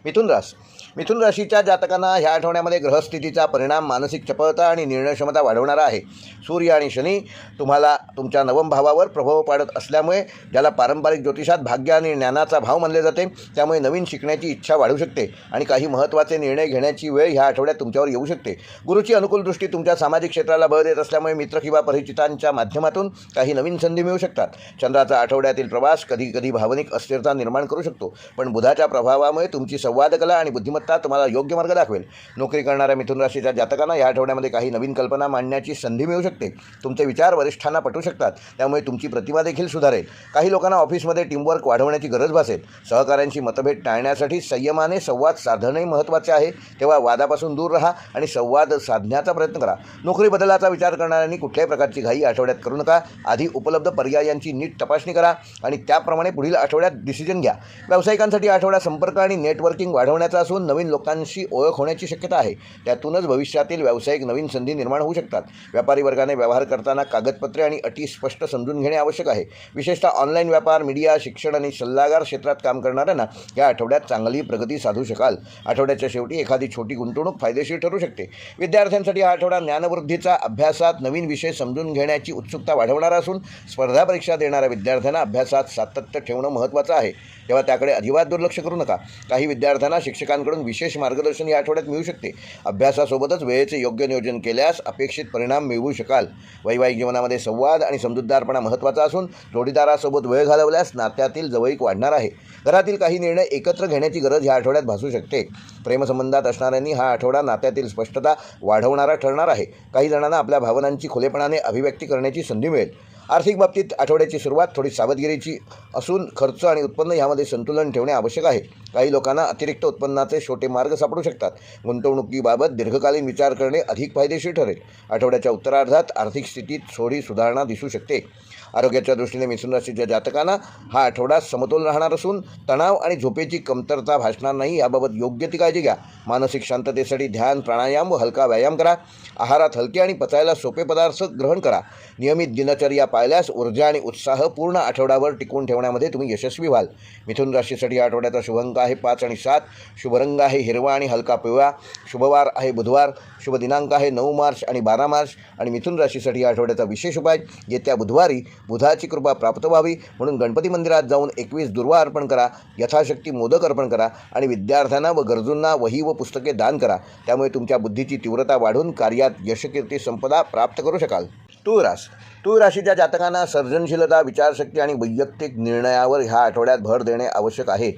मिथुन राशीच्या जातकांना ह्या आठवड्यामध्ये ग्रहस्थितीचा परिणाम मानसिक चपळता आणि निर्णयक्षमता वाढवणारा आहे. सूर्य आणि शनी तुम्हाला तुमच्या नवम भावावर प्रभाव पाडत असल्यामुळे ज्याला पारंपरिक ज्योतिषात भाग्य आणि ज्ञानाचा भाव मानले जाते, त्यामुळे नवीन शिकण्याची इच्छा वाढू शकते आणि काही महत्त्वाचे निर्णय घेण्याची वेळ ह्या आठवड्यात तुमच्यावर येऊ शकते. गुरुची अनुकूल दृष्टी तुमच्या सामाजिक क्षेत्राला बळ देत असल्यामुळे मित्र किंवा परिचितांच्या माध्यमातून काही नवीन संधी मिळू शकतात. चंद्राचा आठवड्यातील प्रवास कधी कधी भावनिक अस्थिरता निर्माण करू शकतो, पण बुधाच्या प्रभावामुळे तुमची संवादकला आणि बुद्धिमत्ता तुम्हाला योग्य मार्ग दाखवेल. नोकरी करणाऱ्या मिथुन राशीच्या जातकांना या आठवड्यामध्ये काही नवीन कल्पना मांडण्याची संधी मिळू शकते. तुमचे विचार वरिष्ठांना पटू शकतात, त्यामुळे तुमची प्रतिमा देखील सुधारेल. काही लोकांना ऑफिसमध्ये टीमवर्क वाढवण्याची गरज भासेल. सहकाऱ्यांशी मतभेद टाळण्यासाठी संयमाने संवाद साधणे महत्त्वाचे आहे. तेव्हा वादापासून दूर राहा आणि संवाद साधण्याचा प्रयत्न करा. नोकरी बदलाचा विचार करणाऱ्यांनी कुठल्याही प्रकारची घाई आठवड्यात करू नका. आधी उपलब्ध पर्यायांची नीट तपासणी करा आणि त्याप्रमाणे पुढील आठवड्यात डिसिजन घ्या. व्यावसायिकांसाठी आठवडा संपर्क आणि नेटवर्किंग वाढवण्याचा असून नवीन लोकांशी ओळख होण्याची शक्यता आहे. त्यातूनच भविष्यातील व्यावसायिक नवीन संधी निर्माण होऊ शकतात. व्यापारी वर्गाने व्यवहार करताना कागदपत्रे आणि अटी स्पष्ट समजून घेणे आवश्यक आहे. विशेषतः ऑनलाईन व्यापार, मीडिया, शिक्षण आणि सल्लागार क्षेत्रात काम करणाऱ्यांना या आठवड्यात चांगली प्रगती साधू शकाल. आठवड्याच्या शेवटी एखादी छोटी गुंतवणूक फायदेशीर ठरू शकते. विद्यार्थ्यांसाठी हा आठवडा ज्ञानवृद्धीचा, अभ्यासात नवीन विषय समजून घेण्याची उत्सुकता वाढवणारा असून स्पर्धा परीक्षा देणाऱ्या विद्यार्थ्यांना अभ्यासात सातत्य ठेवणं महत्त्वाचं आहे. तेव्हा त्याकडे अजिबात दुर्लक्ष करू नका. काही विद्यार्थ्यांना शिक्षकांकडून विशेष मार्गदर्शन या आठवड्यात मिळू शकते. अभ्यासासोबतच वेळेचे योग्य नियोजन केल्यास अपेक्षित परिणाम मिळवू शकाल. वैवाहिक जीवनामध्ये संवाद आणि समजूतदारपणा महत्त्वाचा असून जोडीदारासोबत वेळ घालवल्यास नात्यातील जवळीक वाढणार आहे. घरातील काही निर्णय एकत्र घेण्याची गरज ह्या आठवड्यात भासू शकते. प्रेमसंबंधात असणाऱ्यांनी हा आठवडा नात्यातील स्पष्टता वाढवणारा ठरणार आहे. काही जणांना आपल्या भावनांची खुलेपणाने अभिव्यक्ती करण्याची संधी मिळेल. आर्थिक बाबतीत आठवड्याची सुरुवात थोडी सावधगिरीची असून खर्च आणि उत्पन्न यामध्ये संतुलन ठेवणे आवश्यक आहे. काही लोकांना अतिरिक्त उत्पन्नाचे छोटे मार्ग सापडू शकतात. गुंतवणुकीबाबत दीर्घकालीन विचार करणे अधिक फायदेशीर ठरेल. आठवड्याच्या उत्तरार्धात आर्थिक स्थितीत थोडी सुधारणा दिसू शकते. आरोग्याच्या दृष्टीने मिथुन राशीच्या जातकांना हा आठवडा समतोल राहणार असून तणाव आणि झोपेची कमतरता भासणार नाही. याबाबत योग्य ती काळजी घ्या. मानसिक शांततेसाठी ध्यान, प्राणायाम व हलका व्यायाम करा. आहारात हलके आणि पचायला सोपे पदार्थ ग्रहण करा. नियमित दिनचर्या पाळल्यास ऊर्जा आणि उत्साह पूर्ण आठवड्यावर टिकून ठेवण्यामध्ये तुम्ही यशस्वी व्हाल. मिथुन राशीसाठी आठवड्याचा शुभ अंक आहे 5 आणि 7. शुभ रंग आहे हिरवा आणि हलका पिवळा. शुभवार आहे बुधवार. शुभ दिनांक आहे 9 मार्च आणि 12 मार्च. आणि मिथुन राशीसाठी आठवड्याचा विशेष उपाय, येत्या बुधवारी बुधाची कृपा प्राप्त व्हावी म्हणून गणपती मंदिरात जाऊन 21 दुर्वा अर्पण करा. यथाशक्ती मोदक अर्पण करा आणि विद्यार्थ्यांना व गरजूंना वही व पुस्तके दान करा. त्यामुळे तुमच्या बुद्धीची तीव्रता वाढून कार्यात यशकीर्ती संपदा प्राप्त करू शकाल. तूळ राशीच्या जातकांना सर्जनशीलता, विचारशक्ती आणि वैयक्तिक निर्णयावर ह्या आठवड्यात भर देणे आवश्यक आहे.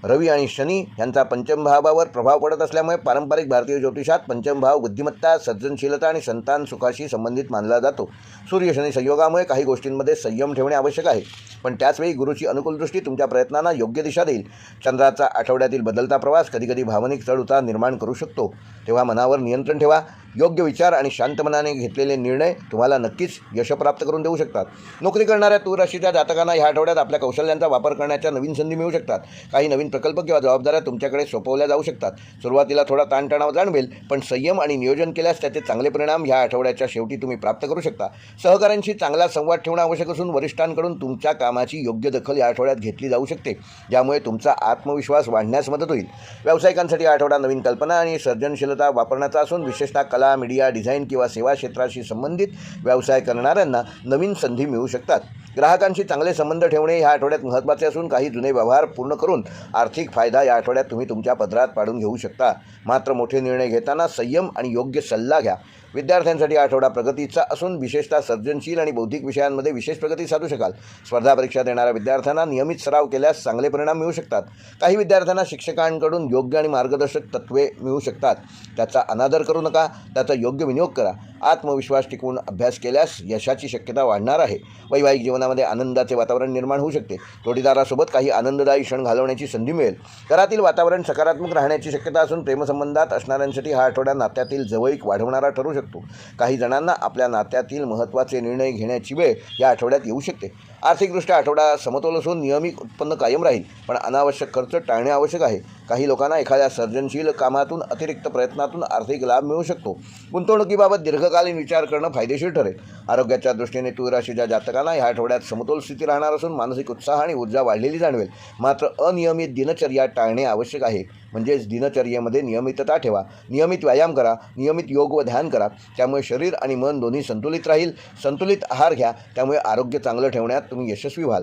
रवी आणि शनी यांचा पंचम भावावर प्रभाव पडत असल्यामुळे पारंपरिक भारतीय ज्योतिषात पंचम भाव बुद्धिमत्ता, सर्जनशीलता आणि संतान सुखाशी संबंधित मानला जातो. सूर्य शनी संयोगामुळे काही गोष्टींमध्ये संयम ठेवणे आवश्यक आहे, पण त्याचवेळी गुरुची अनुकूल दृष्टी तुमच्या प्रयत्नांना योग्य दिशा देईल. चंद्राचा आठवड्यातील बदलता प्रवास कधीकधी भावनिक चढउतार निर्माण करू शकतो. तेव्हा मनावर नियंत्रण ठेवा. योग्य विचार आणि शांत मनाने घेतलेले निर्णय तुम्हाला नक्कीच यश प्राप्त करून देऊ शकतात. नोकरी करणाऱ्या तूळ राशीच्या जातकांना ह्या आठवड्यात आपल्या कौशल्यांचा वापर करण्याच्या नवीन संधी मिळू शकतात. काही नवीन प्रकल्प किंवा जबाबदाऱ्या तुमच्याकडे सोपवल्या जाऊ शकतात. सुरुवातीला थोडा ताणतणाव जाणवेल, पण संयम आणि नियोजन केल्यास त्याचे चांगले परिणाम ह्या आठवड्याच्या शेवटी तुम्ही प्राप्त करू शकता. सहकाऱ्यांशी चांगला संवाद ठेवणं आवश्यक असून वरिष्ठांकडून तुमच्या कामाची योग्य दखल या आठवड्यात घेतली जाऊ शकते, ज्यामुळे तुमचा आत्मविश्वास वाढण्यास मदत होईल. व्यावसायिकांसाठी आठवडा नवीन कल्पना आणि सर्जनशीलता वापरण्याचा असून विशेषतः कला, मीडिया, डिझाईन किंवा सेवा क्षेत्राशी संबंधित व्यवसाय करणाऱ्यांना नवीन संधी मिळू शकतात. ग्राहकांशी चांगले संबंध ठेवणे ह्या आठवड्यात महत्त्वाचे असून काही जुने व्यवहार पूर्ण करून आर्थिक फायदा या आठवड्यात तुम्ही तुमच्या पदरात पाडून घेऊ शकता. मात्र मोठे निर्णय घेताना संयम आणि योग्य सल्ला घ्या. विद्यार्थ्यांसाठी आठवडा प्रगतीचा असून विशेषतः सर्जनशील आणि बौद्धिक विषयांमध्ये विशेष प्रगती साधू शकाल. स्पर्धा परीक्षा देणाऱ्या विद्यार्थ्यांना नियमित सराव केल्यास चांगले परिणाम मिळू शकतात. काही विद्यार्थ्यांना शिक्षकांकडून योग्य आणि मार्गदर्शक तत्त्वे मिळू शकतात. त्याचा अनादर करू नका, त्याचा योग्य विनियोग करा. आत्मविश्वास टिकवून अभ्यास केल्यास यशाची शक्यता वाढणार आहे. वैवाहिक जीवनामध्ये आनंदाचे वातावरण निर्माण होऊ शकते. जोडीदारासोबत काही आनंददायी क्षण घालवण्याची संधी मिळेल. घरातील वातावरण सकारात्मक राहण्याची शक्यता असून प्रेमसंबंधात असणाऱ्यांसाठी हा आठवडा नात्यातील जवळीक वाढवणारा ठरू शकतो. काही जणांना आपल्या नात्यातील महत्त्वाचे निर्णय घेण्याची वेळ या आठवड्यात येऊ शकते. आर्थिकदृष्ट्या आठवडा समतोल असून नियमित उत्पन्न कायम राहील, पण अनावश्यक खर्च टाळणे आवश्यक आहे. काही लोकांना एखाद्या सर्जनशील कामातून अतिरिक्त प्रयत्नातून आर्थिक लाभ मिळू शकतो. गुंतवणुकीबाबत दीर्घकालीन विचार करणं फायदेशीर ठरेल. आरोग्याच्या दृष्टीने तूळ राशीच्या जातकांना ह्या आठवड्यात समतोल स्थिती राहणार असून मानसिक उत्साह आणि ऊर्जा वाढलेली जाणवेल. मात्र अनियमित दिनचर्या टाळणे आवश्यक आहे. म्हणजेच दिनचर्येमध्ये नियमितता ठेवा, नियमित व्यायाम करा, नियमित योग व ध्यान करा. त्यामुळे शरीर आणि मन दोन्ही संतुलित राहील. संतुलित आहार घ्या, त्यामुळे आरोग्य चांगलं ठेवण्यात तुम्ही यशस्वी व्हाल.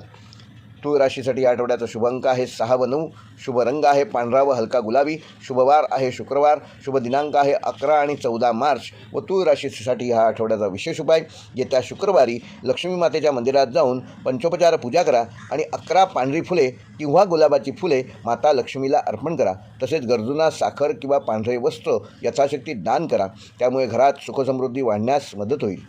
तूळ राशीसाठी या आठवड्याचा शुभ अंक आहे 6 व 9. शुभ रंग आहे पांढरा व हलका गुलाबी. शुभवार आहे शुक्रवार. शुभ दिनांक आहे 11 आणि 14 मार्च. व तूळ राशीसाठी हा आठवड्याचा विशेष उपाय, येत्या शुक्रवारी लक्ष्मी मातेच्या मंदिरात जाऊन पंचोपचार पूजा करा आणि 11 पांढरी फुले किंवा गुलाबाची फुले माता लक्ष्मीला अर्पण करा. तसेच गरजूंना साखर किंवा पांढरे वस्त्र यथाशक्ती दान करा. त्यामुळे घरात सुखसमृद्धी वाढण्यास मदत होईल.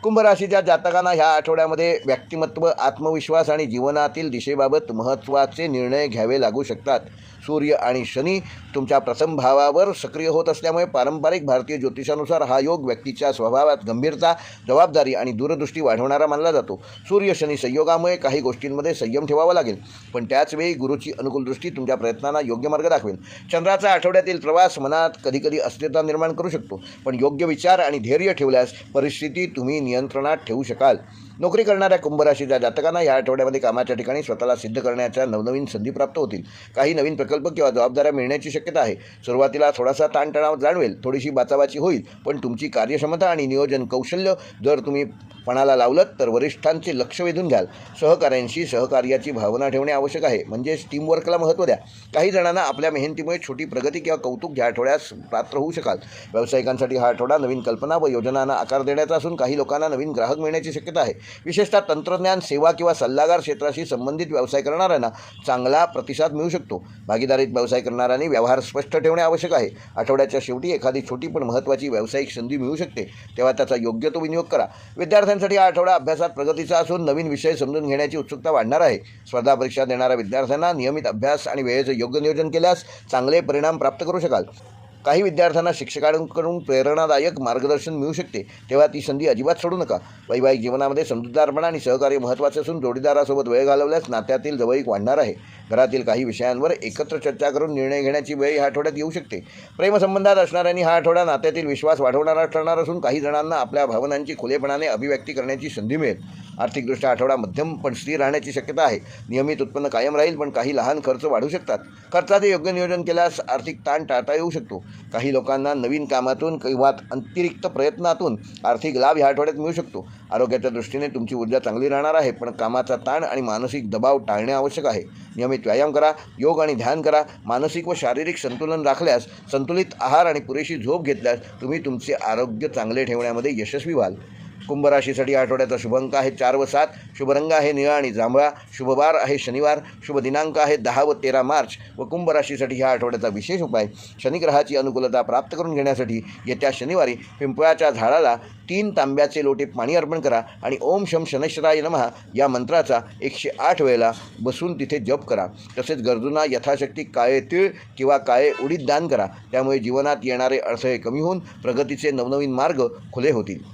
कुंभ राशीच्या जातकांना ह्या आठवड्यामध्ये व्यक्तिमत्व, आत्मविश्वास आणि जीवनातील दिशेबाबत महत्त्वाचे निर्णय घ्यावे लागू शकतात. सूर्य आणि शनी तुमच्या प्रथम भावावर सक्रिय होत असल्यामुळे पारंपरिक भारतीय ज्योतिषानुसार हा योग व्यक्तीच्या स्वभावात गंभीरता, जबाबदारी आणि दूरदृष्टी वाढवणारा मानला जातो. सूर्य शनी संयोगामुळे काही गोष्टींमध्ये संयम ठेवावा लागेल, पण त्याचवेळी गुरुची अनुकूल दृष्टी तुमच्या प्रयत्नांना योग्य मार्ग दाखवेल. चंद्राचा आठवड्यातील प्रवास मनात कधीकधी अस्थिरता निर्माण करू शकतो, पण योग्य विचार आणि धैर्य ठेवल्यास परिस्थिती तुम्ही नियंत्रणात ठेवू शकाल. नोकरी करणाऱ्या कुंभ राशीच्या जातकांना या आठवड्यामध्ये कामाच्या ठिकाणी स्वतःला सिद्ध करण्याच्या नवनवीन संधी प्राप्त होतील. काही नवीन प्रकल्प किंवा जबाबदाऱ्या मिळण्याची शक्यता आहे. सुरुवातीला थोडासा ताणतणाव जाणवेल, थोडीशी बाचाबाची होईल, पण तुमची कार्यक्षमता आणि नियोजन कौशल्य जर तुम्ही पणाला लावलं तर वरिष्ठांचे लक्ष वेधून घ्याल. सहकाऱ्यांशी सहकार्याची भावना ठेवणे आवश्यक आहे, म्हणजेच टीमवर्कला महत्त्व द्या. काही जणांना आपल्या मेहनतीमुळे छोटी प्रगती किंवा कौतुक या आठवड्यास पात्र होऊ शकाल. व्यावसायिकांसाठी हा आठवडा नवीन कल्पना व योजनांना आकार देण्याचा असून काही लोकांना नवीन ग्राहक मिळण्याची शक्यता आहे. विशेषतः तंत्रज्ञान, सेवा किंवा सल्लागार क्षेत्राशी संबंधित व्यवसाय करणाऱ्यांना चांगला प्रतिसाद मिळू शकतो. भागीदारीत व्यवसाय करणाऱ्यांनी व्यवहार स्पष्ट ठेवणे आवश्यक आहे. आठवड्याच्या शेवटी एखादी छोटी पण महत्त्वाची व्यावसायिक संधी मिळू शकते, तेव्हा त्याचा योग्य तो विनियोग करा. विद्यार्थ्यांसाठी हा आठवडा अभ्यासात प्रगतीचा असून नवीन विषय समजून घेण्याची उत्सुकता वाढणार आहे. स्पर्धा परीक्षा देणाऱ्या विद्यार्थ्यांना नियमित अभ्यास आणि वेळेचे योग्य नियोजन केल्यास चांगले परिणाम प्राप्त करू शकाल. काही विद्यार्थ्यांना शिक्षकांकडून प्रेरणादायक मार्गदर्शन मिळू शकते, तेव्हा ती संधी अजिबात सोडू नका. वैवाहिक जीवनामध्ये समजूतदारपणा आणि सहकार्य महत्त्वाचे असून जोडीदारासोबत वेळ घालवल्यास नात्यातील जवळीक वाढणार आहे. घरातील काही विषयांवर एकत्र चर्चा करून निर्णय घेण्याची वेळ ह्या आठवड्यात येऊ शकते. प्रेमसंबंधात असणाऱ्यांनी हा आठवडा नात्यातील विश्वास वाढवणारा ठरणार असून काही जणांना आपल्या भावनांची खुलेपणाने अभिव्यक्ती करण्याची संधी मिळेल. आर्थिकदृष्ट्या आठवडा मध्यम पण स्थिर राहण्याची शक्यता आहे. नियमित उत्पन्न कायम राहील, पण काही लहान खर्च वाढू शकतात. खर्चाचे योग्य नियोजन केल्यास आर्थिक ताण टाळता येऊ शकतो. काही लोकांना नवीन कामातून किंवा अतिरिक्त प्रयत्नातून आर्थिक लाभ ह्या आठवड्यात मिळू शकतो. आरोग्याच्या दृष्टीने तुमची ऊर्जा चांगली राहणार आहे, पण कामाचा ताण आणि मानसिक दबाव टाळणे आवश्यक आहे. नियमित व्यायाम करा, योग आणि ध्यान करा. मानसिक व शारीरिक संतुलन राखल्यास, संतुलित आहार आणि पुरेशी झोप घेतल्यास तुम्ही तुमचे आरोग्य चांगले ठेवण्यामध्ये यशस्वी व्हाल. कुंभ राशीसाठी आठवड्याचा शुभ अंक आहे 4 व 7. शुभ रंग आहे निळा आणि जांभळा. शुभवार आहे शनिवार. शुभ दिनांक आहे 10 व 13 मार्च. व कुंभ राशीसाठी ह्या आठवड्याचा विशेष उपाय, शनिग्रहाची अनुकूलता प्राप्त करून घेण्यासाठी येत्या शनिवारी पिंपळाच्या झाडाला 3 तांब्याचे लोटे पाणी अर्पण करा आणि ओम शम शनैश्वराय नमः या मंत्राचा 108 वेळेला बसून तिथे जप करा. तसेच गरजूंना यथाशक्ती काळे तीळ किंवा काळे उडीद दान करा. त्यामुळे जीवनात येणारे अडथळे कमी होऊन प्रगतीचे नवनवीन मार्ग खुले होतील.